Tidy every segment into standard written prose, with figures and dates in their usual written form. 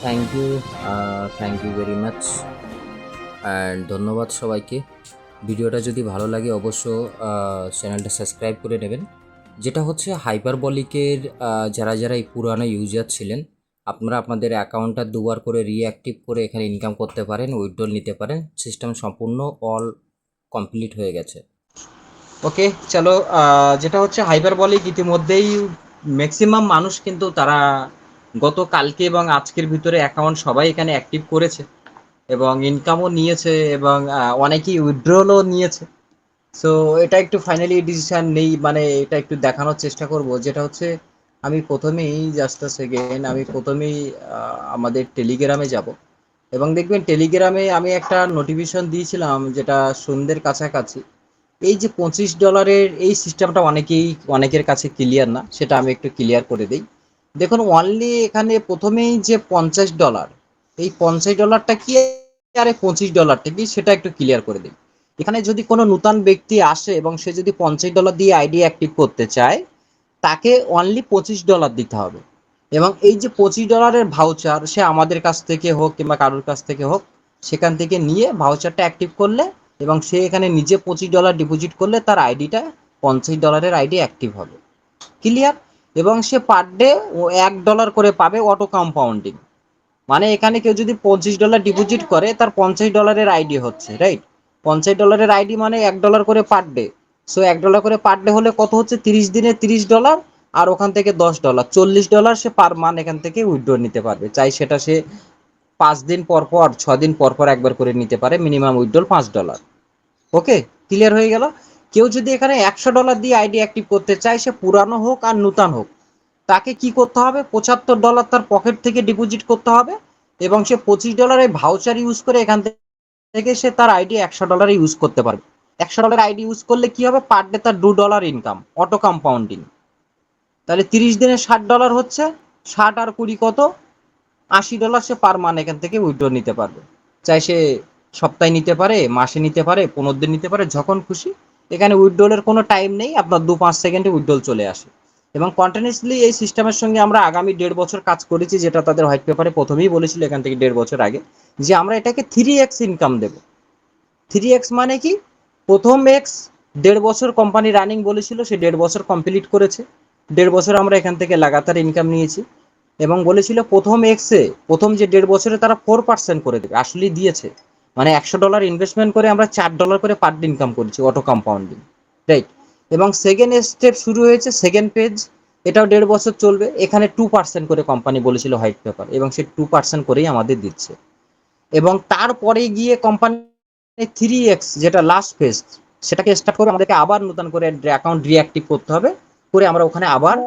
Thank you, thank you very much and ধন্যবাদ সবাইকে। ভিডিওটা যদি ভালো লাগে অবশ্য চ্যানেলটা সাবস্ক্রাইব করে নেবেন। যেটা হচ্ছে হাইপারবলিকের যারা যারা এই পুরানো ইউজার ছিলেন, আপনারা আপনাদের অ্যাকাউন্টটা দুবার করে রিঅ্যাক্টিভ করে এখানে ইনকাম করতে পারেন, উইথড্রল নিতে পারেন। সিস্টেম সম্পূর্ণ অল কমপ্লিট হয়ে গেছে। ওকে, চলো। যেটা হচ্ছে হাইপারবলিক ইতিমধ্যেই ম্যাক্সিমাম মানুষ কিন্তু তারা গতকালকে এবং আজকের ভিতরে অ্যাকাউন্ট সবাই এখানে অ্যাক্টিভ করেছে এবং ইনকামও নিয়েছে এবং অনেকেই উইথড্রলও নিয়েছে। সো এটা একটু ফাইনালি ডিসিশন নেই, মানে এটা একটু দেখানোর চেষ্টা করব। যেটা হচ্ছে আমি প্রথমেই জাস্ট সেকেন্ড আমি প্রথমেই আমাদের টেলিগ্রামে যাব এবং দেখবেন টেলিগ্রামে আমি একটা নোটিফিকেশন দিয়েছিলাম যেটা সন্ধ্যের কাছাকাছি। এই যে $25 এই সিস্টেমটা অনেকের কাছে ক্লিয়ার না, সেটা আমি একটু ক্লিয়ার করে দিই। দেখুন, অনলি এখানে প্রথমেই যে $50, এই $50টা কি আর এই $25টা কি, সেটা একটু ক্লিয়ার করে দিই। এখানে যদি কোনো নূতন ব্যক্তি আসে এবং সে যদি $50 দিয়ে আইডি অ্যাক্টিভ করতে চায়, তাকে অনলি $25 দিতে হবে। এবং এই যে $25 ভাউচার, সে আমাদের কাছ থেকে হোক কিংবা কারোর কাছ থেকে হোক, সেখান থেকে নিয়ে ভাউচারটা অ্যাক্টিভ করলে এবং সে এখানে নিজে $25 ডিপোজিট করলে তার আইডিটা $50 আইডি অ্যাক্টিভ হবে। ক্লিয়ার? এবং সে পার ডে $1 করে পাবে অটো কম্পাউন্ডিং। মানে এখানে কেউ যদি $25 ডিপোজিট করে, তার $50 আইডি হচ্ছে, রাইট? $50 আইডি মানে $1 করে পার ডে। সো $1 করে পার ডে হলে কত হচ্ছে? 30 দিনে $30, আর ওখান থেকে $10, $40 সে পার মান এখান থেকে উইথড্র নিতে পারবে। চাই সেটা সে 5 দিন পর পর, 6 দিন পর পর একবার করে নিতে পারে। Minimum withdrawal $5। ওকে, ক্লিয়ার হয়ে গেল। কেউ যদি এখানে $100 দিয়ে আইডি অ্যাক্টিভ করতে চায়, সে পুরানো হোক আর নূতন হোক, তাকে কি করতে হবে? $75 তার পকেট থেকে ডিপোজিট করতে হবে এবং সে $25 ভাউচার ইউজ করে এখান থেকে সে তার আইডি $100 ইউজ করতে পারবে। $100 আইডি ইউজ করলে কি হবে? পার ডে তার $2 ইনকাম, অটো কম্পাউন্ডিং। তাহলে 30 দিনে $60 হচ্ছে। 60 আর 20 কত? $80 সে পার মান এখান থেকে উইথড্র নিতে পারবে। চাই সে সপ্তাহে নিতে পারে, মাসে নিতে পারে, 15 দিন নিতে পারে, যখন খুশি। এখানে উইথড্রলের কোনো টাইম নেই, আপনার 2-5 সেকেন্ডে উইথড্রল চলে আসে। এবং কন্টিনিউসলি এই সিস্টেমের সঙ্গে আমরা আগামী 1.5 বছর কাজ করেছি, যেটা তাদের হোয়াইট পেপারে প্রথমেই বলেছিল এখান থেকে 1.5 বছর আগে, যে আমরা এটাকে 3x ইনকাম দেব। 3x মানে কি? প্রথম এক্স 1.5 বছর কোম্পানি রানিং বলেছিল, সে 1.5 বছর কমপ্লিট করেছে। 1.5 বছর আমরা এখান থেকে লাগাতার ইনকাম নিয়েছি এবং বলেছিল প্রথম এক্সে, প্রথম যে 1.5 বছরে তারা 4% করে দেবে, আসলে দিয়েছে। মানে $100 ইনভেস্টমেন্ট করে আমরা $4 করে পার ডে ইনকাম করেছি, অটো কম্পাউন্ডিং, রাইট? এবং সেকেন্ড স্টেপ শুরু হয়েছে, সেকেন্ড পেজ, এটাও 1.5 বছর চলবে। এখানে 2% করে কোম্পানি বলেছিল হোয়াইট পেপার, এবং সে 2% করেই আমাদের দিচ্ছে। এবং তারপরে গিয়ে কোম্পানি 3x, যেটা লাস্ট ফেজ, সেটাকে স্টার্ট করে আমাদেরকে আবার নতুন করে অ্যাকাউন্ট রিঅ্যাক্টিভ করতে হবে, করে আমরা ওখানে আবার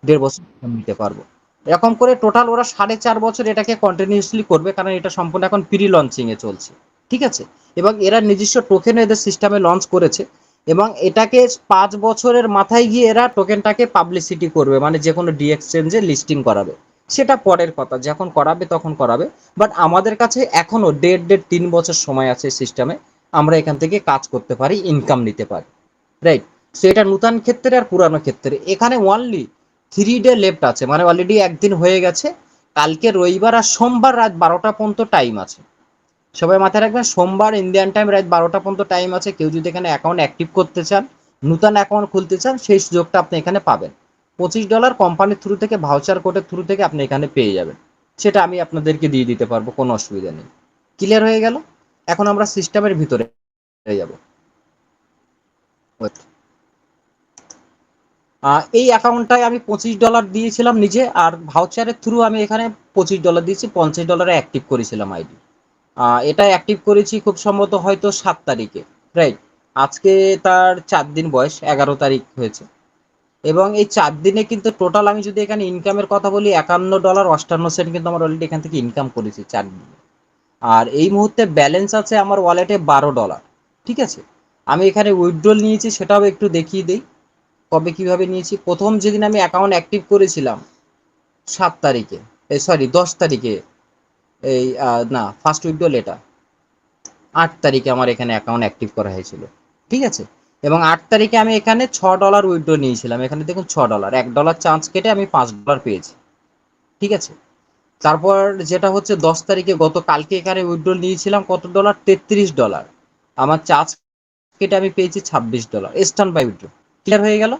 1.5 বছর নিতে পারবো। এরকম করে টোটাল ওরা 4.5 বছর এটাকে কন্টিনিউসলি করবে, কারণ এটা সম্পূর্ণ এখন প্রি লঞ্চিং এ চলছে। ঠিক আছে? এবং এরা নিজস্ব টোকেন এদের সিস্টেমে লঞ্চ করেছে এবং এটাকে 5 বছরের মাথায় গিয়ে এরা টোকেনটাকে পাবলিসিটি করবে, মানে যে কোনো ডি এক্সচেঞ্জে লিস্টিং করাবে। সেটা পরের কথা, যখন করাবে তখন করাবে। বাট আমাদের কাছে এখনো 1.5 3 বছর সময় আছে সিস্টেমে, আমরা এখান থেকে কাজ করতে পারি, ইনকাম নিতে পারি, রাইট? সো এটা নতুন ক্ষেত্রে আর পুরানো ক্ষেত্রে এখানে অনলি 3 ডে লেফট আছে, মানে অলরেডি একদিন হয়ে গেছে। কালকে রবিবার আর সোমবার রাত 12টা পর্যন্ত টাইম আছে। সবাই মাথায় রাখবেন, সোমবার ইন্ডিয়ান টাইম রাত 12টা পর্যন্ত টাইম আছে। কেউ যদি এখানে অ্যাকাউন্ট অ্যাক্টিভ করতে চান, নতুন অ্যাকাউন্ট খুলতে চান, সেই সুযোগটা আপনি এখানে পাবেন। $25 কোম্পানির থ্রু থেকে, ভাউচার কোডের থ্রু থেকে আপনি এখানে পেয়ে যাবেন। সেটা আমি আপনাদেরকে দিয়ে দিতে পারবো, কোনো অসুবিধা নেই। ক্লিয়ার হয়ে গেল? এখন আমরা সিস্টেমের ভিতরে যাব। এই অ্যাকাউন্টটায় আমি $25 দিয়েছিলাম নিজে, আর ভাউচারের থ্রু আমি এখানে $25 দিয়েছি, $50 অ্যাক্টিভ করেছিলাম আইডি। এটা অ্যাক্টিভ করেছি খুব সম্ভবত হয়তো 7 তারিখে, রাইট? আজকে তার 4 দিন বয়স, 11 তারিখ হয়েছে। এবং এই 4 দিনে কিন্তু টোটাল আমি যদি এখানে ইনকামের কথা বলি, $51.58 কিন্তু আমার অলরেডি এখান থেকে ইনকাম করেছি 4 দিনে। আর এই মুহূর্তে ব্যালেন্স আছে আমার ওয়ালেটে $12। ঠিক আছে? আমি এখানে উইথড্রল নিয়েছি, সেটাও একটু দেখিয়ে দিই কবে কিভাবে নিয়েছি। প্রথম যেদিন আমি অ্যাকাউন্ট অ্যাক্টিভ করেছিলাম 7 তারিখে, এই সরি 10 তারিখে, এই না, ফার্স্ট উইথড্রল এটা 8 তারিখে আমার এখানে অ্যাকাউন্ট অ্যাক্টিভ করা হয়েছিল। ঠিক আছে? এবং 8 তারিখে আমি এখানে $6 উইথড্র নিয়েছিলাম। এখানে দেখুন $6, $1 চান্স কেটে আমি $5 পেয়েছি। ঠিক আছে? তারপর যেটা হচ্ছে 10 তারিখে কালকে এখানে উইথড্রল নিয়েছিলাম কত ডলার, $33। আমার চার্জ কেটে আমি পেয়েছি $26, স্ট্যান্ড বাই উইথড্রল। ক্লিয়ার হয়ে গেল।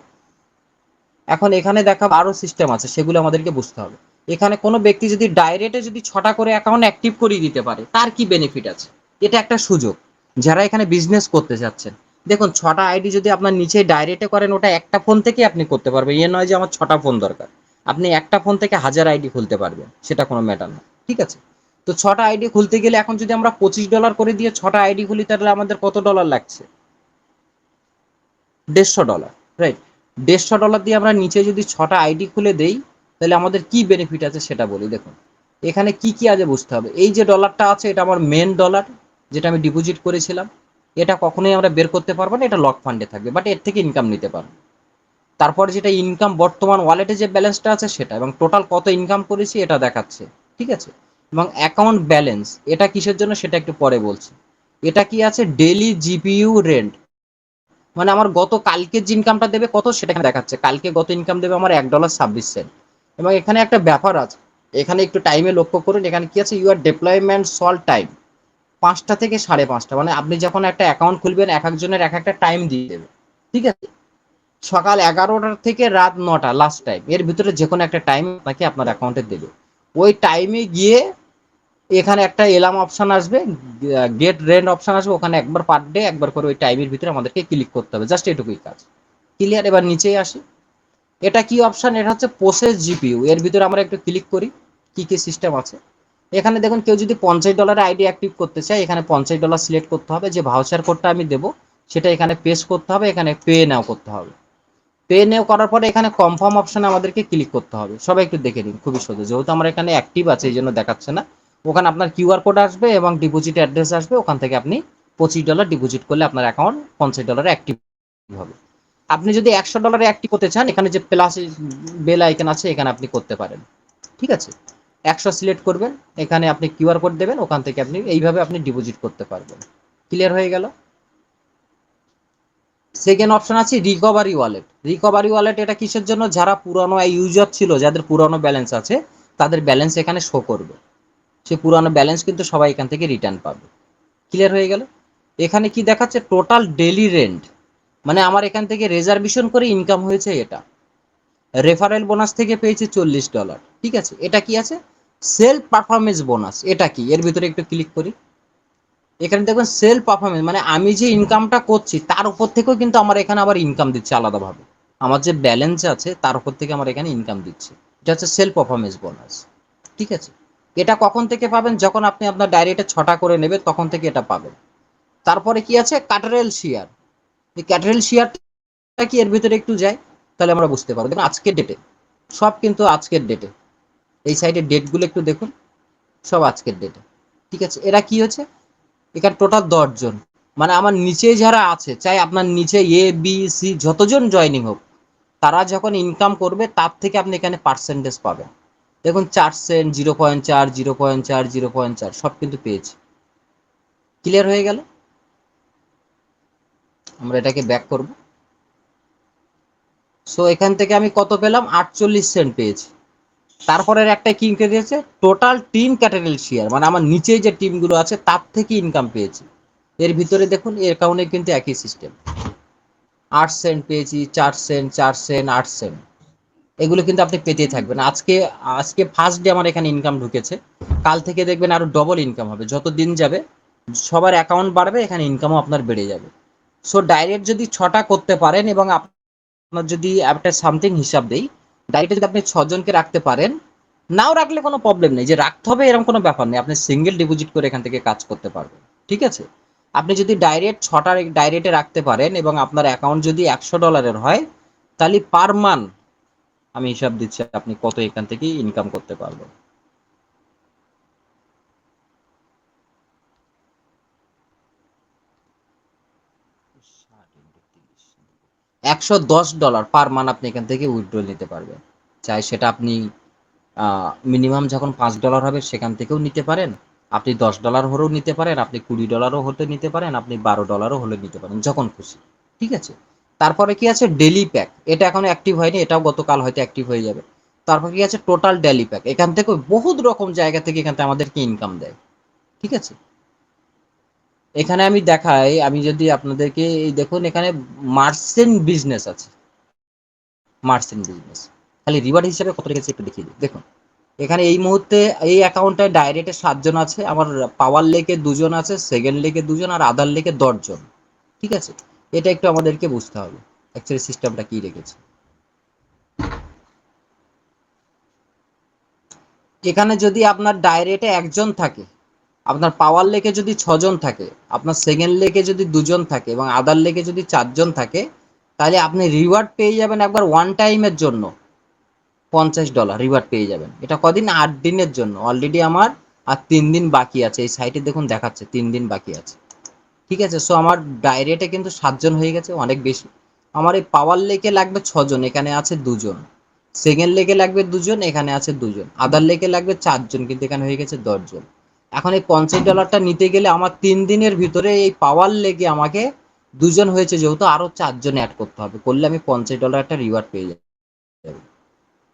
এখন এখানে দেখা আরো সিস্টেম আছে, সেগুলো আমাদেরকে বুঝতে হবে। এখানে কোনো ব্যক্তি যদি ডাইরেক্টে যদি 6টা করে অ্যাকাউন্ট অ্যাক্টিভ করিয়ে দিতে পারে, তার কি বেনিফিট আছে? এটা একটা সুযোগ যারা এখানে বিজনেস করতে যাচ্ছেন। দেখুন 6টা আইডি যদি আপনার নিচে ডাইরেক্টে করেন, ওটা একটা ফোন থেকে আপনি করতে পারবেন। এ নয় যে আমার 6টা ফোন দরকার, আপনি একটা ফোন থেকে 1000 আইডি খুলতে পারবেন, সেটা কোনো ম্যাটার না। ঠিক আছে, তো 6টা আইডি খুলতে গেলে এখন যদি আমরা $25 করে দিয়ে 6টা আইডি খুলি, তাহলে আমাদের কত ডলার লাগছে? $150, রাইট। $150 দিয়ে আমরা নিচে যদি 6টা আইডি খুলে দেই, তাহলে আমাদের কি বেনিফিট আছে সেটা বলি। দেখুন এখানে কি কি আছে বুঝতে হবে। এই যে ডলারটা আছে, এটা আমার মেন ডলার, যেটা আমি ডিপোজিট করেছিলাম। এটা কখনোই আমরা বের করতে পারবো না, এটা লক ফান্ডে থাকবে, বাট এর থেকে ইনকাম নিতে পারবো। তারপর যেটা ইনকাম, বর্তমান ওয়ালেটে যে ব্যালেন্সটা আছে সেটা, এবং টোটাল কত ইনকাম করেছি এটা দেখাচ্ছে। ঠিক আছে, এবং অ্যাকাউন্ট ব্যালেন্স এটা কিসের জন্য সেটা একটু পরে বলছি। এটা কি আছে, ডেলি জিপিইউ রেন্ট, মানে আমার গত কালকের যে ইনকামটা দেবে কত সেটা এখানে দেখাচ্ছে। কালকে গত ইনকাম দেবে আমার $1.26। এবং এখানে একটা ব্যাপার আছে, এখানে একটু টাইমে লক্ষ্য করুন। এখানে কি আছে, ইউর ডিপ্লয়মেন্ট সল্ট টাইম 5টা থেকে 5:30, মানে আপনি যখন একটা অ্যাকাউন্ট খুলবেন, এক একজনের এক একটা টাইম দিয়ে দেবে। ঠিক আছে, সকাল 11টা থেকে রাত 9টা লাস্ট টাইম, এর ভিতরে যে কোনো একটা টাইম আপনাকে আপনার অ্যাকাউন্টে দেবে। ওই টাইমে গিয়ে এখানে একটা এলাম অপশন আসবে, গেট রেন্ট অপশন আসবে, ওখানে একবার পার ডে একবার করে ওই টাইমের ভিতরে আমাদেরকে ক্লিক করতে হবে, জাস্ট এটুকুই কাজ। ক্লিয়ার। এবার নিচেই আসি, এটা কি অপশন, এটা হচ্ছে প্রসেস জিপিইউ। এর ভিতরে আমরা একটু ক্লিক করি, কি কি সিস্টেম আছে। এখানে দেখুন কেউ যদি $50 আইডি অ্যাক্টিভ করতে চায়, এখানে $50 সিলেক্ট করতে হবে, যে ভাউচার কোডটা আমি দেবো সেটা এখানে পেস্ট করতে হবে, এখানে পে নাও করতে হবে। পে নাও করার পরে এখানে কনফার্ম অপশনে আমাদেরকে ক্লিক করতে হবে। সবাই একটু দেখে নিন, খুবই সোজা, যেহেতু আমার এখানে অ্যাক্টিভ আছে এই জন্য দেখাচ্ছে না। ওখানে আপনার কিউআর কোড আসবে এবং ডিপোজিট অ্যাড্রেস আসবে, ওখান থেকে আপনি $25 ডিপোজিট করলে আপনার অ্যাকাউন্ট $50 অ্যাক্টিভ হবে। আপনি যদি $100 অ্যাক্টিভ করতে চান, এখানে যে প্লাস বেল আইকন আছে এখানে আপনি করতে পারেন। ঠিক আছে, 100 সিলেক্ট করবেন, এখানে আপনি কিউআর কোড দেবেন, ওখান থেকে আপনি এইভাবে আপনি ডিপোজিট করতে পারবেন। ক্লিয়ার হয়ে গেল। সেকেন্ড অপশন আছে রিকভারি ওয়ালেট। রিকভারি ওয়ালেট এটা কিসের জন্য, যারা পুরানো ইউজার ছিল, যাদের পুরানো ব্যালেন্স আছে, তাদের ব্যালেন্স এখানে শো করবে। সে পুরানো ব্যালেন্স কিন্তু সবাই এখান থেকে রিটার্ন পাবে। ক্লিয়ার হয়ে গেল। এখানে কি দেখাচ্ছে, টোটাল ডেলি রেন্ট, মানে আমার এখান থেকে রিজার্ভেশন করে ইনকাম হয়েছে এটা। রেফারেল বোনাস থেকে পেয়েছি $40। ঠিক আছে, এটা কি আছে, সেলফ পারফরমেন্স বোনাস। এটা কি, এর ভিতরে একটু ক্লিক করি। এখানে দেখবেন সেলফ পারফরমেন্স, মানে আমি যে ইনকামটা করছি তার উপর থেকেও কিন্তু আমার এখানে আবার ইনকাম দিচ্ছে আলাদাভাবে। আমার যে ব্যালেন্স আছে তার উপর থেকে আমার এখানে ইনকাম দিচ্ছে। এটা হচ্ছে সেলফ পারফরমেন্স বোনাস। ঠিক আছে, এটা কখন থেকে পাবেন, যখন আপনি আপনার ডায়েরিতে 6টা করে নেবেন তখন থেকে এটা পাবেন। তারপরে কি আছে, ক্যাটারেল শেয়ার। এই ক্যাটারেল শেয়ারটা কি, এর ভিতরে একটু যাই, তাহলে আমরা বুঝতে পারবো। দেখুন আজকের ডেটে, সব কিন্তু আজকের ডেটে, এই সাইডের ডেটগুলো একটু দেখুন, সব আজকের ডেটে। ঠিক আছে, এরা কি হচ্ছে, এখানে টোটাল 10 জন, মানে আমার নিচে যারা আছে, চাই আপনার নিচে ABC যতজন জয়নিং হোক, তারা যখন ইনকাম করবে তার থেকে আপনি এখানে পার্সেন্টেজ পাবেন। দেখুন 4 সেন্ট, 0.4, 0.4, 0.4 সব কিন্তু পেয়েছি। ক্লিয়ার হয়ে গেল। আমরা এটাকে ব্যাক করব। সো এখান থেকে আমি কত পেলাম, 48 সেন্ট পেয়েছি। তারপরের একটা কি ইনকাম দিয়েছে, টোটাল টিম ক্যাটারেল শেয়ার, মানে আমার নিচে যে টিমগুলো আছে তার থেকে ইনকাম পেয়েছি। এর ভিতরে দেখুন এর কারণে কিন্তু একই সিস্টেম, 8 সেন্ট পেয়েছি, 4 সেন্ট, 4 সেন্ট, 8 সেন্ট। এগুলো কিন্তু আপনি পেতেই থাকবেন। আজকে আজকে ফার্স্ট ডে আমার এখানে ইনকাম ঢুকেছে, কাল থেকে দেখবেন আরো ডবল ইনকাম হবে, যত দিন যাবে সবার অ্যাকাউন্ট বাড়বে, এখানে ইনকামও আপনার বেড়ে যাবে। সো ডাইরেক্ট যদি 6টা করতে পারেন, এবং আপনার যদি একটা সামথিং হিসাব দেই, ডাইরেক্ট যদি আপনি 6 জনকে রাখতে পারেন, নাও রাখলে কোনো প্রবলেম নেই যে রাখতে হবে এরকম কোনো ব্যাপার নেই, আপনি সিঙ্গেল ডিপোজিট করে এখান থেকে কাজ করতে পারবেন। ঠিক আছে, আপনি যদি ডাইরেক্ট 6টা ডাইরেক্টে রাখতে পারেন এবং আপনার অ্যাকাউন্ট যদি $100 হয়, তাহলে পার মান্থ আমি হিসাব দিচ্ছি আপনি কত এখান থেকে ইনকাম করতে পারবেন। $110 পার মান্থ আপনি এখান থেকে উইথড্রল নিতে পারবেন। চাই সেটা আপনি মিনিমাম যখন $5 হবে সেখান থেকেও নিতে পারেন, আপনি $10 হলেও নিতে পারেন, আপনি $20 হতে নিতে পারেন, আপনি $12 হলে নিতে পারেন, যখন খুশি। ঠিক আছে, তারপরে কি আছে, ডেলি প্যাক। এটা এখনো অ্যাক্টিভ হয়নি, এটাও গতকাল হয়তো অ্যাক্টিভ হয়ে যাবে। তারপর কি আছে টোটাল ডেলি প্যাক, এখান থেকে বহুত রকম জায়গা থেকে এখান থেকে আমাদেরকে ইনকাম দেয়। ঠিক আছে, এখানে আমি দেখাই, আমি যদি আপনাদেরকে এই দেখুন এখানে মার্চেন্ট বিজনেস আছে, মার্চেন্ট বিজনেস খালি রিওয়ার্ড হিসেবে কত রেখেছে একটু দেখিয়ে দিই। দেখুন এখানে এই মুহূর্তে এই অ্যাকাউন্টে ডাইরেক্টে 7 জন আছে, আমার পাওয়ার লেকে 2 জন আছে, সেকেন্ড লেকে 2 জন, আর আদার লেকে 10 জন। ঠিক আছে, এটা একটু আমাদেরকে বুঝতে হবে অ্যাকচুয়ালি সিস্টেমটা কি রেখেছে। এখানে যদি আপনার ডাইরেক্টে 1 জন থাকে, আপনার পাওয়ার লেকে যদি 6 জন থাকে, আপনার সেকেন্ড লেকে যদি 2 জন থাকে এবং আদার লেকে যদি 4 জন থাকে, তাহলে আপনি রিওয়ার্ড পেয়ে যাবেন একবার ওয়ান টাইমের জন্য $50 রিওয়ার্ড পেয়ে যাবেন। এটা কদিন? 8 দিনের জন্য। অলরেডি আমার আর 3 দিন বাকি আছে, এই সাইটে দেখুন দেখাচ্ছে 3 দিন বাকি আছে। ঠিক আছে, সো আমার ডাইরেক্টে কিন্তু 7 জন হয়ে গেছে, অনেক বেশি। আমার এই পাওয়ার লেকে লাগবে 6 জন, এখানে আছে 2 জন। সেকেন্ড লেকে লাগবে 2 জন, এখানে আছে 2 জন। আদার লেকে লাগবে 4 জন, কিন্তু এখানে হয়ে গেছে 10 জন। এখন এই $50 নিতে গেলে আমার 3 দিনের ভিতরে এই পাওয়ার লেগে আমাকে 2 জন হয়েছে যেহেতু, আরো 4 জন অ্যাড করতে হবে, করলে আমি $50 একটা রিওয়ার্ড পেয়ে যাবো।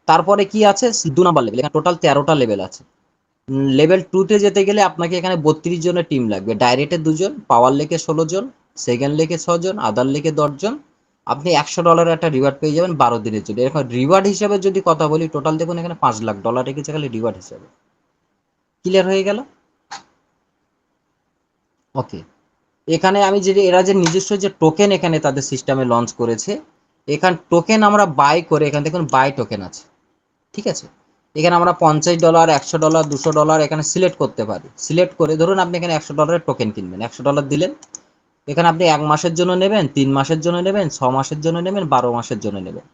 তারপরে কি আছে 2 নাম্বার লেভেল, এখানে টোটাল 13টা লেভেল আছে। লেভেল 2-তে যেতে গেলে আপনাকে এখানে 32 জনের টিম লাগবে, ডাইরেক্টে 2 জন, পাওয়ার লেকে 16 জন, সেকেন্ড লেকে 6 জন, আদার লেকে 10 জন। আপনি $100 একটা রিওয়ার্ড পেয়ে যাবেন 12 দিনের জন্য। এখন রিওয়ার্ড হিসাবে যদি কথা বলি, টোটাল দেখুন এখানে $5 লাখ রেখেছে খালি রিওয়ার্ড হিসাবে। ক্লিয়ার হয়ে গেল? ওকে, এখানে আমি যে এরা যে নিজস্ব যে টোকেন এখানে তাদের সিস্টেমে লঞ্চ করেছে, এখান টোকেন আমরা বাই করে, এখানে দেখুন বাই টোকেন আছে। ঠিক আছে, এখানে আমরা $50, $100, $200 এখানে সিলেক্ট করতে পারি। সিলেক্ট করে ধরুন আপনি এখানে $100 টোকেন কিনবেন, $100 দিলেন। এখানে আপনি 1 মাসের জন্য নেবেন, 3 মাসের জন্য নেবেন, 6 মাসের জন্য নেবেন, 12 মাসের জন্য নেবেন।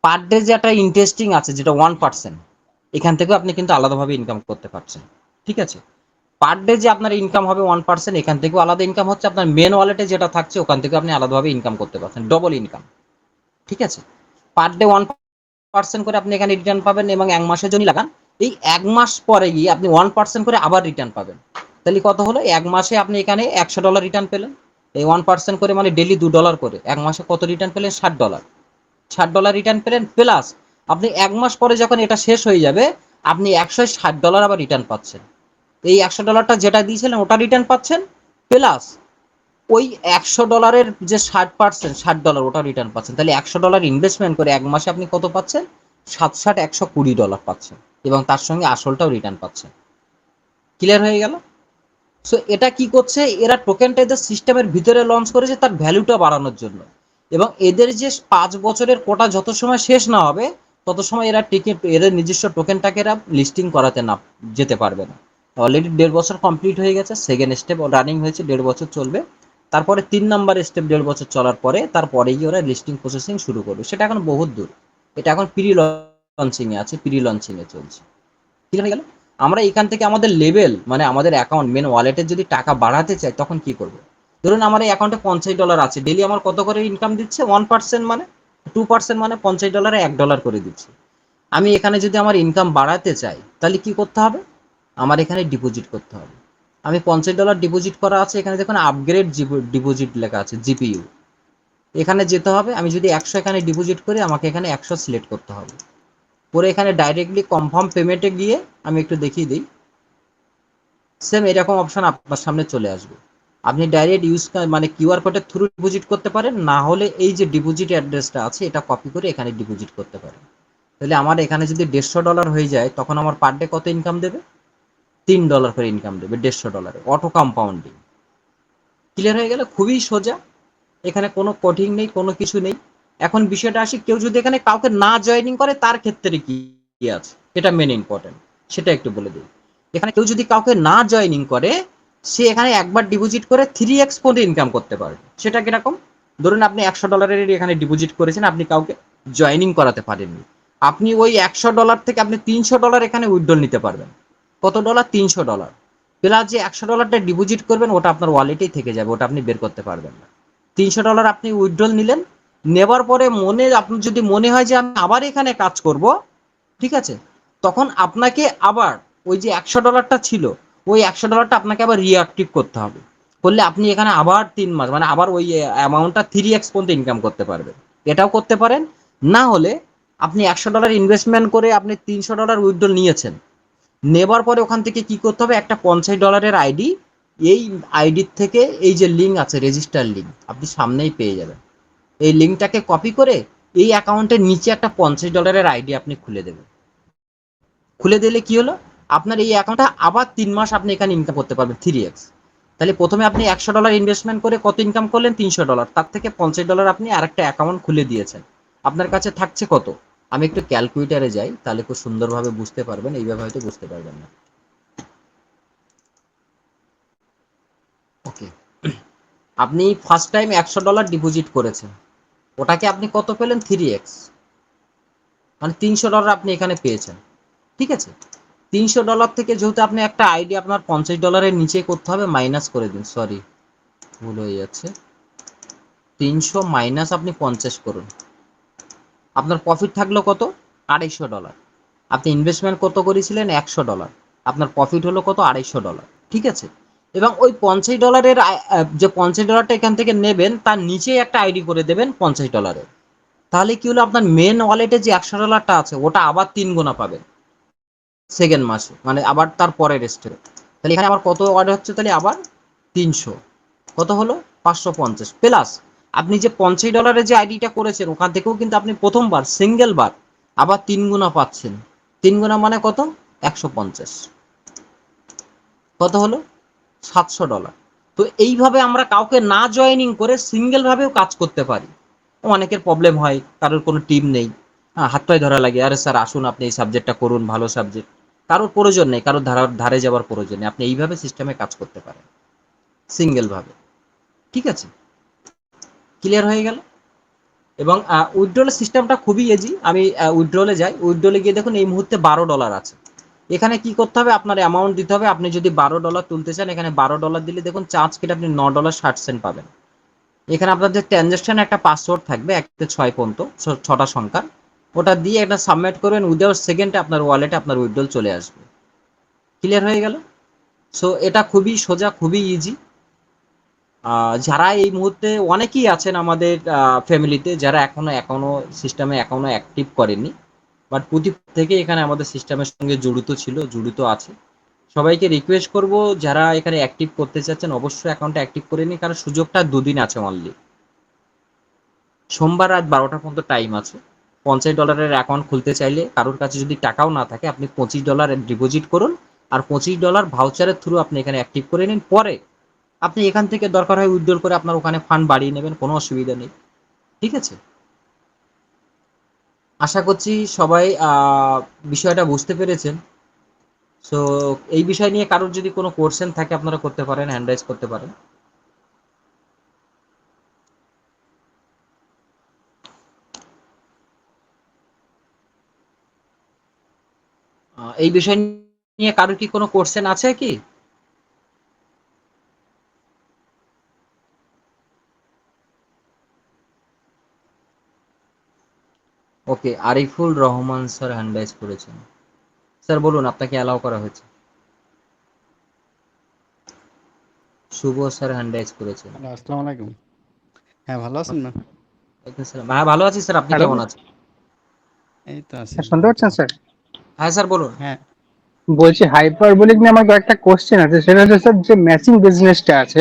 পার ডে যে একটা ইন্টারেস্টিং আছে যেটা 1%, এখান থেকেও আপনি কিন্তু আলাদাভাবে ইনকাম করতে পারছেন। ঠিক আছে, পার ডে যে আপনার ইনকাম হবে 1%, এখান থেকেও আলাদা ইনকাম হচ্ছে। আপনার মেন ওয়ালেটে যেটা থাকছে ওখান থেকে আপনি আলাদাভাবে ইনকাম করতে পারছেন, ডবল ইনকাম। ঠিক আছে, পার ডে 1% করে আপনি এখানে রিটার্ন পাবেন, এবং 1 মাসের জন্য লাগান, এই 1 মাস পরে গিয়ে আপনি 1% করে আবার রিটার্ন পাবেন। তাহলে কত হলো? 1 মাসে আপনি এখানে $100 রিটার্ন পেলেন। এই 1% করে মানে ডেলি $2 করে 1 মাসে কত রিটার্ন পেলেন? $60। $60 রিটার্ন পেলেন, প্লাস আপনি 1 মাস পরে যখন এটা শেষ হয়ে যাবে, আপনি $160 আবার রিটার্ন পাচ্ছেন। এই $100টা যেটা দিয়েছিলেন ওটা রিটার্ন পাচ্ছেন, প্লাস ওই $100 যে 60%, $60 ওটা রিটার্ন পাচ্ছেন। তাহলে $100 ইনভেস্টমেন্ট করে 1 মাসে আপনি কত পাচ্ছেন? 7 $120 পাচ্ছেন, এবং তার সঙ্গে আসলটাও রিটার্ন পাচ্ছেন। ক্লিয়ার হয়ে গেল? সো এটা কি করছে, এরা টোকেনটা এদের সিস্টেমের ভিতরে লঞ্চ করেছে তার ভ্যালুটা বাড়ানোর জন্য, এবং এদের যে 5 বছরের কোটা যত সময় শেষ না হবে তত সময় এরা টিকিট, এদের নিজস্ব টোকেনটাকে এরা লিস্টিং করাতে না যেতে পারবে না। অলরেডি 1.5 বছর কমপ্লিট হয়ে গেছে, সেকেন্ড স্টেপ রানিং হয়েছে, 1.5 বছর চলবে। তারপরে 3 নাম্বার স্টেপ 1.5 বছর চলার পরে তারপরে গিয়ে ওরা লিস্টিং প্রসেসিং শুরু করবে, সেটা এখন বহুত দূর। এটা এখন প্রি লঞ্চিংয়ে আছে, প্রি লঞ্চিংয়ে চলছে। ঠিক হয়ে গেল? আমরা এখান থেকে আমাদের লেভেল মানে আমাদের অ্যাকাউন্ট মেন ওয়ালেটের যদি টাকা বাড়াতে চাই তখন কি করব? ধরুন আমার এই অ্যাকাউন্টে $50 আছে, ডেলি আমার কত করে ইনকাম দিচ্ছে? 1% মানে 2% মানে $50 $1 করে দিচ্ছে। আমি এখানে যদি আমার ইনকাম বাড়াতে চাই তাহলে কি করতে হবে? আমার এখানে ডিপোজিট করতে হবে। আমি $50 ডিপোজিট করা আছে, এখানে দেখুন আপগ্রেড ডিপোজিট লেখা আছে, জিপিইউ। এখানে যেতে হবে, আমি যদি 100 এখানে ডিপোজিট করি আমাকে এখানে 100 সিলেক্ট করতে হবে। পরে এখানে ডাইরেক্টলি কনফার্ম পেমেন্টে গিয়ে আমি একটু দেখিয়ে দিই, সেম এরকম অপশন আপনার সামনে চলে আসবে। আপনি ডাইরেক্ট ইউজ মানে কিউআর কোডের থ্রু ডিপোজিট করতে পারেন, না হলে এই যে ডিপোজিট অ্যাড্রেসটা আছে এটা কপি করে এখানে ডিপোজিট করতে পারেন। তাহলে আমার এখানে যদি $150 হয়ে যায় তখন আমার পার ডে কত ইনকাম দেবে? $3 করে ইনকাম দেবে, $150 অটো কম্পাউন্ডিং। ক্লিয়ার হয়ে গেল? খুবই সোজা, এখানে কোনো কঠিন নেই, কোনো কিছু নেই। এখন বিষয়টা আসি, কেউ যদি এখানে কাউকে না জয়েনিং করে তার ক্ষেত্রে কি আছে, এটা মেন ইম্পর্টেন্ট, সেটা একটু বলে দিই। এখানে কেউ যদি কাউকে না জয়েনিং করে, সে এখানে একবার ডিপোজিট করে 3x পর্যন্ত ইনকাম করতে পারবে। সেটা কিরকম? ধরুন আপনি $100 এখানে ডিপোজিট করেছেন, আপনি কাউকে জয়েনিং করাতে পারেননি, আপনি ওই $100 থেকে আপনি $300 এখানে উইথড্রল নিতে পারবেন। কত ডলার? $300। প্লাস যে $100টা ডিপোজিট করবেন ওটা আপনার ওয়ালেটেই থেকে যাবে, ওটা আপনি বের করতে পারবেন না। $300 আপনি উইথড্রল নিলেন, নেবার পরে আপনার যদি মনে হয় যে আমি আবার এখানে কাজ করব, ঠিক আছে, তখন আপনাকে আবার ওই যে $100টা ছিল, ওই $100টা আপনাকে আবার রিঅ্যাক্টিভ করতে হবে। করলে আপনি এখানে আবার 3 মাস মানে আবার ওই অ্যামাউন্টটা 3x পর্যন্ত ইনকাম করতে পারবেন। এটাও করতে পারেন, না হলে আপনি $100 ইনভেস্টমেন্ট করে আপনি $300 উইথড্রল নিয়েছেন, নেবার পরে ওখান থেকে কি করতে হবে, একটা $50 আইডি, এই আইডির থেকে এই যে লিঙ্ক আছে রেজিস্টার লিঙ্ক আপনি সামনেই পেয়ে যাবেন, এই লিঙ্কটাকে কপি করে এই অ্যাকাউন্টের নিচে একটা $50 আইডি আপনি খুলে দেবেন। খুলে দিলে কি হলো, আপনার এই অ্যাকাউন্টটা আবার 3 মাস আপনি এখানে ইনকাম করতে পারবেন 3x। তাহলে প্রথমে আপনি $100 ইনভেস্টমেন্ট করে কত ইনকাম করলেন, $300, তার থেকে $50 আপনি আরেকটা অ্যাকাউন্ট খুলে দিয়েছেন, আপনার কাছে থাকছে কত। আমি একটু ক্যালকুলেটারে যাই, তাহলে খুব সুন্দরভাবে বুঝতে পারবেন, এইভাবে হয়তো বুঝতে পারবেন না। ওকে, আপনি ফার্স্ট টাইম $100 ডিপোজিট করেছেন, ওটাকে আপনি কত পেলেন, 3x, মানে $300 আপনি এখানে পেয়েছেন। ঠিক আছে, $300 থেকে যেহেতু আপনি একটা আইডি আপনার $50 নিচে করতে হবে, মাইনাস করে দিন, সরি ভুল হয়ে যাচ্ছে, 300 মাইনাস আপনি 50 করুন, আপনার প্রফিট থাকলো কত, $250। আপনি ইনভেস্টমেন্ট কত করেছিলেন, $100, আপনার প্রফিট হলো কত, $250। ঠিক আছে, এবং ওই $50 যে $50 এখান থেকে নেবেন তার নিচে একটা আইডি করে দেবেন $50। তাহলে কি হলো, আপনার মেন ওয়ালেটে যে $100 আছে ওটা আবার 3 গুণা পাবেন সেকেন্ড মাসে, মানে আবার তার পরের স্টেপে। তাহলে এখানে আবার কত অর্ডার হচ্ছে, তাহলে আবার 300, কত হলো, 550 প্লাস আপনি যে $50 যে আইডিটা করেছেন ওখান থেকেও কিন্তু আপনি প্রথমবার সিঙ্গেল বার আবার 3 গুণা পাচ্ছেন, 3 গুণা মানে কত, 150, কত হলো, $700। তো এইভাবে আমরা কাউকে না জয়েনিং করে সিঙ্গেল ভাবেও কাজ করতে পারি। অনেকের প্রবলেম হয়, কারোর কোনো টিম নেই, হ্যাঁ হাত পায়ে ধরা লাগে, আরে স্যার আসুন আপনি এই সাবজেক্টটা করুন, ভালো সাবজেক্ট, কারোর প্রয়োজন নেই, কারোর ধারে যাওয়ার প্রয়োজন নেই, আপনি এইভাবে সিস্টেমে কাজ করতে পারেন সিঙ্গেল ভাবে। ঠিক আছে, ক্লিয়ার হয়ে গেল। এবং উইথড্রলের সিস্টেমটা খুবই ইজি, আমি উইথড্রলে যাই, উইথড্রলে গিয়ে দেখুন এই মুহূর্তে $12 আছে, এখানে কি করতে হবে, আপনার অ্যামাউন্ট দিতে হবে, আপনি যদি $12 তুলতে চান এখানে $12 দিলে দেখুন চার্জ কেটে আপনি $9.60 পাবেন। এখানে আপনাদের ট্রানজাকশন একটা পাসওয়ার্ড থাকবে 1 থেকে 6 পর্যন্ত, 6টা সংখ্যা, ওটা দিয়ে একটা সাবমিট করবেন, উইদাউট সেকেন্ডে আপনার ওয়ালেটে আপনার উইথড্রল চলে আসবে। ক্লিয়ার হয়ে গেল। সো এটা খুবই সোজা, খুবই ইজি। যারা এই মুহূর্তে অনেকেই আছেন আমাদের ফ্যামিলিতে যারা এখনো সিস্টেমে এখনো অ্যাক্টিভ করেননি, বাট প্রদীপ থেকে এখানে আমাদের সিস্টেমের সঙ্গে জড়িত আছে, সবাইকে রিকোয়েস্ট করব যারা এখানে অ্যাক্টিভ করতে চাচ্ছেন অবশ্যই অ্যাকাউন্টটা অ্যাক্টিভ করে নিন, কারণ সুযোগটা 2 দিন আছে অনলি, সোমবার রাত 12টা পর্যন্ত টাইম আছে। $50 অ্যাকাউন্ট খুলতে চাইলে কারোর কাছে যদি টাকাও না থাকে আপনি $25 ডিপোজিট করুন, আর $25 ভাউচারের থ্রু আপনি এখানে অ্যাক্টিভ করে নিন, পরে আপনি এখান থেকে দরকার হয় উইথড্রল করে আপনার ওখানে ফান্ড বাড়িয়ে নেবেন, কোনো অসুবিধা নেই। ঠিক আছে, আশা করছি সবাই বিষয়টা বুঝতে পেরেছেন। সো এই বিষয় নিয়ে কারোর যদি কোনো কোশ্চেন থাকে আপনারা করতে পারেন, হ্যান্ড রাইজ করতে পারেন। এই বিষয় নিয়ে কারোর কি কোনো কোশ্চেন আছে কি? Okay, Ariful Rahman sir hand raise করেছেন, স্যার বলুন আপনাকে অ্যালাউ করা হয়েছে। শুভ স্যার হ্যান্ড রাইজ করেছেন। হ্যালো, আসসালামু আলাইকুম। হ্যাঁ, ভালো আছেন না? ওয়ালাইকুম সালাম। হ্যাঁ ভালো আছি স্যার, আপনি হ্যালো, কেমন আছেন? এই তো আছি শুনতে পাচ্ছেন আলহামদুলিল্লাহ। স্যার? হ্যাঁ স্যার বলুন। হ্যাঁ, বলছি হাইপারবোলিক নিয়ে আমার কয়েকটা কোশ্চেন আছে, সেটা হচ্ছে স্যার যে ম্যাচিং বিজনেসটা আছে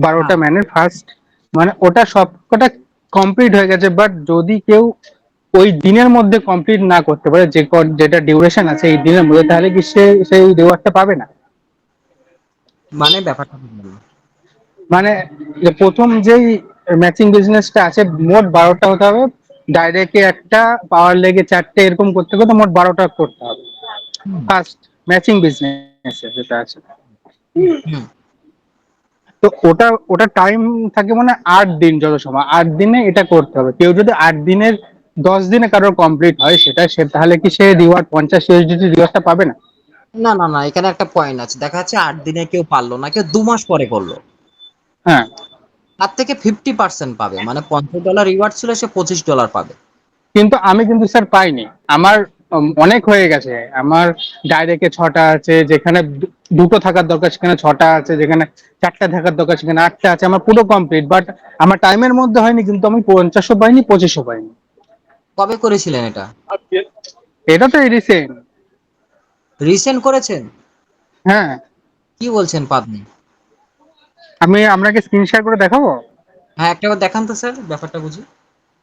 12টা হ্যাঁ, ম্যানের ফার্স্ট, মানে ওটা সবকটা কমপ্লিট হয়ে গেছে, বাট যদি কেউ ওই দিনের মধ্যে কমপ্লিট না করতে পারে, যেটা ডিউরেশন আছে এই দিনের মধ্যে, তাহলে কি সে সেই রিওয়ার্ডটা পাবে না? মানে ব্যাপারটা বুঝলাম না। মানে যে প্রথম যেই ম্যাচিং বিজনেসটা আছে মোট 12টা হতে হবে, ডাইরেক্ট একটা পাওয়ার লেগে 4টে এরকম করতে করতে মোট 12টা করতে হবে হুম, ফার্স্ট ম্যাচিং বিজনেস যেটা আছে। হুম। তো ওটা ওটা টাইম থাকে মানে 8 দিন, যত সময় 8 দিনে এটা করতে হবে। কেউ যদি 8 দিনের 10 দিনে কারোর কমপ্লিট হয় সেটা, সে তাহলে কি সে রিওয়ার্ড 50 USDT রিওয়ার্ডটা পাবে না? না না না, এখানে একটা পয়েন্ট আছে, দেখা যাচ্ছে 8 দিনে কেউ পারলো না, কেউ 2 মাস পরে করলো, হ্যাঁ, তার থেকে 50% পাবে, মানে $50 রিওয়ার্ড ছিল সে $25 পাবে। কিন্তু আমি কিন্তু স্যার পাইনি। আমার অনেক হয়ে গেছে। আমার ডাইরেক্টে 6টা আছে, যেখানে দুটো থাকার দরকার সেখানে 6টা আছে, যেখানে 4টা থাকার দরকার সেখানে 8টা আছে, আমার পুরো কমপ্লিট, বাট আমার টাইমের মধ্যে হয়নি, কিন্তু আমি 50ও পাইনি 25ও পাইনি। কবে করেছিলেন এটা? এটা তো রিসেন্ট। রিসেন্ট করেছেন? হ্যাঁ, কি বলছেন পাদনি? আমি আপনাকে স্ক্রিন শেয়ার করে দেখাবো। হ্যাঁ, একটা বার দেখান তো স্যার ব্যাপারটা বুঝি।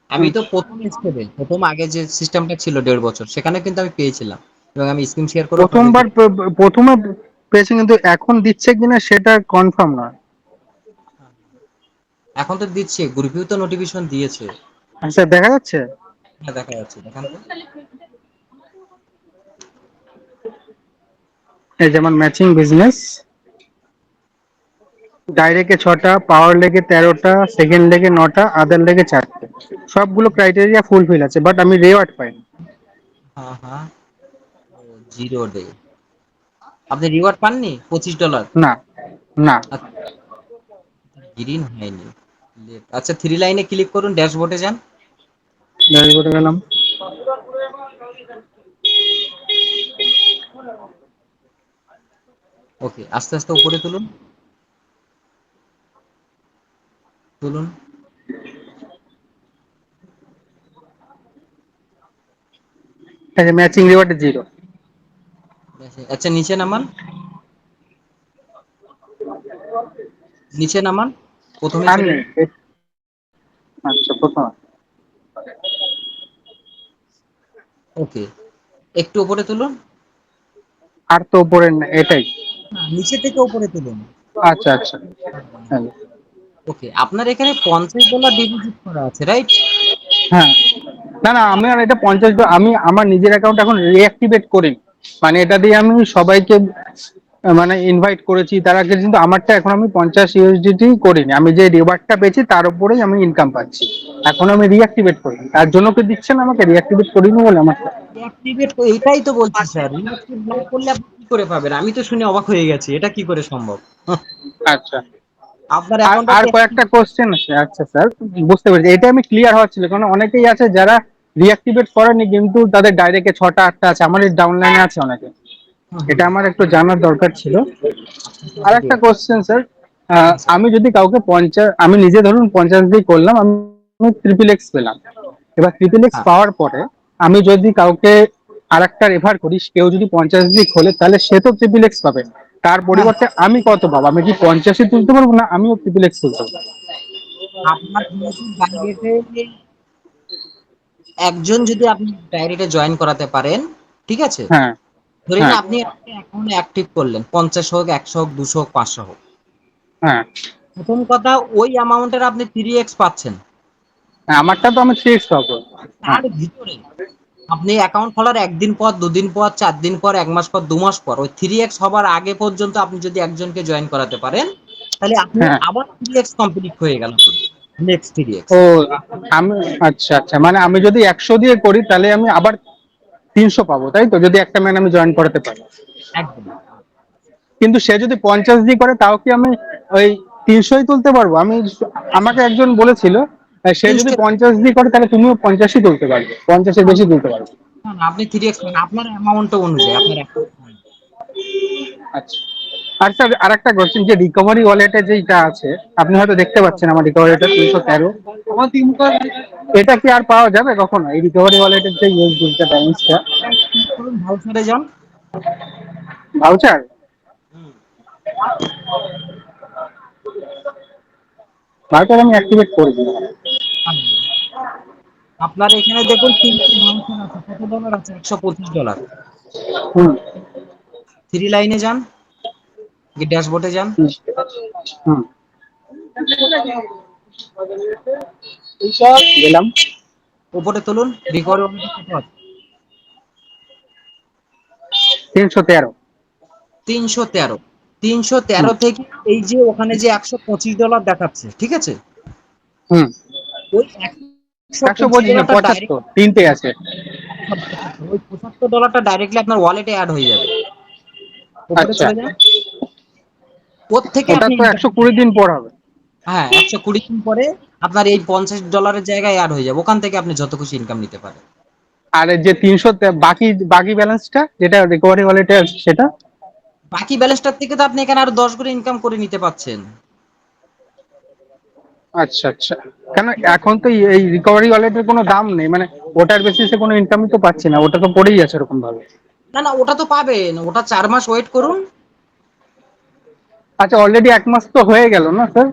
আমি তো প্রথম স্টেপে, প্রথম আগে যে সিস্টেমটা ছিল 1.5 বছর, সেখানে কিন্তু আমি পেয়েছিলাম এবং আমি স্ক্রিন শেয়ার করে আপনাদেরকে। প্রথমে পেয়েছি, কিন্তু এখন দিচ্ছে কিনা সেটা কনফার্ম নয়। এখন তো দিচ্ছে, গ্রুপেও তো নোটিফিকেশন দিয়েছে। আচ্ছা, দেখা যাচ্ছে। হ্যাঁ, দেখা যাচ্ছে, দেখান তো। এই যেমন ম্যাচিং বিজনেস, ডাইরেক্টে 6টা, পাওয়ার লেগে 13টা, সেকেন্ড লেগে 9টা, আদার লেগে 4টে। সবগুলো ক্রাইটেরিয়া ফুলফিল আছে, বাট আমি রেওয়ার্ড পাইনি। হ্যাঁ হ্যাঁ, জিরো ডে। আপনি রিওয়ার্ড পাননি $25? না, না। আচ্ছা, গ্রিন হয়নি। আচ্ছা, থ্রি লাইনে ক্লিক করুন, ড্যাশবোর্ডে যান। ড্যাশবোর্ডে গেলাম। ওকে, আস্তে আস্তে উপরে তুলুন, তুলুন। এই যে ম্যাচিং রিওয়ার্ড 0। আচ্ছা, নিচে নামান, নিচে নামান, প্রথমে আর চলে নেই। যান। আচ্ছা, প্রথম। ওকে, একটু উপরে তুলুন। আর তো উপরে না, এটাই। না, নিচে থেকে উপরে তুলুন। আচ্ছা, আচ্ছা। হ্যাঁ, ওকে, আপনার এখানে $50 ডিপোজিট করা আছে, রাইট? হ্যাঁ। না, না, আমি আর এটা 50, আমি আমার নিজের অ্যাকাউন্ট এখন রিঅ্যাক্টিভেট করিনি। মানে এটা দিয়ে আমি সবাইকে মানে ইনভাইট করেছি, তারা কিন্তু আমারটা এখন আমি 50 USDT করিনি। আমি যে রিওয়ার্ডটা পেয়েছি তার উপরেই আমি ইনকাম পাচ্ছি। এখন আমি রিঅ্যাক্টিভেট করিনি, তার জন্য কি দিচ্ছেন আমাকে রিঅ্যাক্টিভেট করিনি বলে আমারটা। রিঅ্যাক্টিভেট, এটাই তো বলছি স্যার, রিঅ্যাক্টিভ না করলে আপনি কি করে পাবেন? আমি তো শুনে অবাক হয়ে গেছি, এটা কি করে সম্ভব? আচ্ছা। আপনার আর অ্যাকাউন্টটা আর কি কয়েকটা কোশ্চেন আছে। আচ্ছা স্যার, বুঝতে পেরেছি, এটা আমি ক্লিয়ার হওয়ার ছিল, কারণ অনেকেই আছে যারা রিঅ্যাক্টিভেট করেনি কিন্তু তাদের ডাইরেক্টে 6টা 8টা আছে, আমার এই ডাউনলাইনে আছে অনেকে। এটা আমার একটু জানার দরকার ছিল। আর একটা কোশ্চেন স্যার, আমি যদি কাউকে 50, আমি নিজে ধরুন 50 দিয়ে করলাম, আমি ট্রিপল এক্স পেলাম। এবার ট্রিপল এক্স হ্যাঁ, পাওয়ার পরে আমি যদি কাউকে আর একটা রেফার করি, কেউ যদি 50 দিয়ে খোলে, তাহলে সে তো ট্রিপল এক্স পাবে। তার হ্যাঁ, পরিবর্তে আমি কত পাবো? আমি কি 50ই তুলতে পারবো, না আমিও ট্রিপল এক্স তুলতে পারবো? আপনার যেহেতু ডাইরেক্টে একজন যদি আপনি ডাইরেক্টে জয়েন করাতে পারেন, ঠিক আছে? হ্যাঁ, ধরে নিন হ্যাঁ, আপনি একটা অ্যাকাউন্ট অ্যাক্টিভ করলেন, 50 হোক, 100 হোক, 200 হোক, 500 হোক। হ্যাঁ। প্রথম কথা, ওই অ্যামাউন্টের আপনি 3x পাচ্ছেন। হ্যাঁ, আমারটা তো আমি 3x পাবো। হ্যাঁ, তার ভিতরে আপনি অ্যাকাউন্ট খোলার 1 দিন পর, 2 দিন পর, 4 দিন পর, 1 মাস পর, 2 মাস পর, ওই 3x হবার আগে পর্যন্ত আপনি যদি একজনকে জয়েন করাতে পারেন, তাহলে আপনি হ্যাঁ। আবার 3x কমপ্লিট হয়ে গেল আপনার। Next 3x। ও, আমি, আচ্ছা, আচ্ছা, মানে আমি যদি 100 দিয়ে করি তাহলে আমি আবার 300 পাবো, তাই তো? যদি একটা ম্যান আমি জয়েন করাতে পারি। একদম। কিন্তু সে যদি 50 দিয়ে করে, তাও কি আমি ওই 300ই তুলতে পারবো? আমাকে একজন বলেছিল, সে যদি 3 50 দিয়ে করে তাহলে তুমিও 50ই তুলতে পারবে, 50-এর বেশি তুলতে পারবে। না, না, আপনি 3x পাবেন আপনার অ্যামাউন্ট অনুযায়ী, আপনার account অনুযায়ী। আচ্ছা। আর স্যার, আরেকটা কোশ্চেন, যে রিকভারি ওয়ালেটে যেটা আছে, আপনি হয়তো দেখতে পাচ্ছেন আমার রিকভারিটা 313। এটা কি আর পাওয়া যাবে কখনো, এই রিকভারি ওয়ালেটের যে ইউএসডিটা ব্যালেন্সটা? ক্লিক করুন, ভাউচারে যান। ভাউচার? ভাউচার আমি অ্যাক্টিভেট করবো। আপনার এখানে দেখুন 3টি ভাউচার আছে, কত ডলার আছে? $125। হুম, থ্রি লাইনে যান, ড্যাশবোর্ডে যান, হুম। গেলাম। উপরে তুলুন, রিকভারি ওয়ালেটে কত আছে? 313। 313। 313 হুম, থেকে এই যে ওখানে যে $125 দেখাচ্ছে, ঠিক আছে? হুম। ওই 125 না, $125 ডাইরেক্ট 75, তিনটে আছে। ওই $75 ডাইরেক্টলি আপনার ওয়ালেটে অ্যাড হয়ে যাবে। উপরে আচ্ছা, চলে যান, ওর থেকে ওটা আপনি তো ইনকাম 120 করতে দিন পারবেন। পর হবে। হ্যাঁ, 120 দিন পরে আপনার এই $50 জায়গায় অ্যাড হয়ে যাবে, ওখান থেকে আপনি যত খুশি ইনকাম নিতে পারেন। আর এই যে 300, বাকি বাকি ব্যালেন্সটা যেটা রিকভারি ওয়ালেটে আছে সেটা? বাকি ব্যালেন্সটার থেকে তো আপনি এখানে আরো 10 গুণ ইনকাম করে নিতে পারছেন। আচ্ছা আচ্ছা। কেন এখন তো এই রিকভারি ওয়ালেটের কোনো দাম নেই, মানে ওটার বেসিসে কোনো ইনকামই তো পাচ্ছি না, ওটা তো পড়েই আছে এরকম ভাবে। না না, ওটা তো পাবেন, ওটা 4 মাস ওয়েট করুন। আচ্ছা, অলরেডি 1 মাস তো হয়ে গেল না স্যার,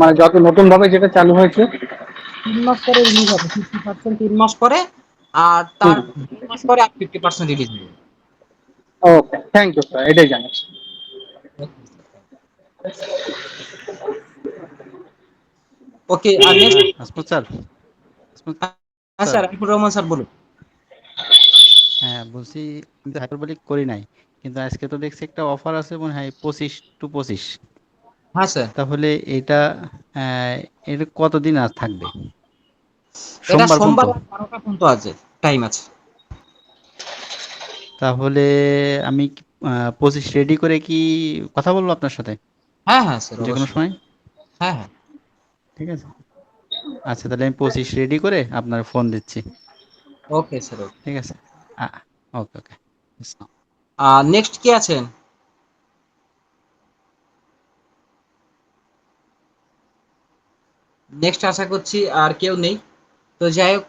মানে যত নতুন ভাবে যেটা চালু হয়েছে। 3 মাস পরে রিলিজ হবে 50%, 3 মাস পরে। আর তার হুম। 2 মাস পরে আর 50% রিলিজ হবে। ওকে, থ্যাংক ইউ স্যার, এটাই জানাচ্ছি। ওকে, আর নেক্সট। হ্যাঁ আসমত স্যার, আসমত হ্যাঁ sir. Sir, Arifur Rahman sir বলুন। হ্যাঁ বলছি, আমি তো হাইপারবলিক করি নাই, কিন্তু আজকে তো দেখছি একটা অফার আছে মনে হয় 25 to 25। হ্যাঁ স্যার, তাহলে এটা এটা কতদিন আর থাকবে? এটা সোমবার পর্যন্ত? সোমবার রাত 12টা পর্যন্ত আছে, টাইম আছে। তাহলে আমি 25 রেডি করে কি কথা বলবো আপনার সাথে হ্যাঁ হ্যাঁ স্যার, যে কোনো অবশ্যই। সময়? হ্যাঁ হ্যাঁ। ঠিক আছে, আচ্ছা তাহলে আমি 25 রেডি করে আপনার ফোন দিচ্ছি। ওকে স্যার, ওকে। ঠিক আছে, ওকে ওকে। নেক্সট কে আছেন? নেক্সট আশা করছি আর কেউ নেই। তো যাই হোক,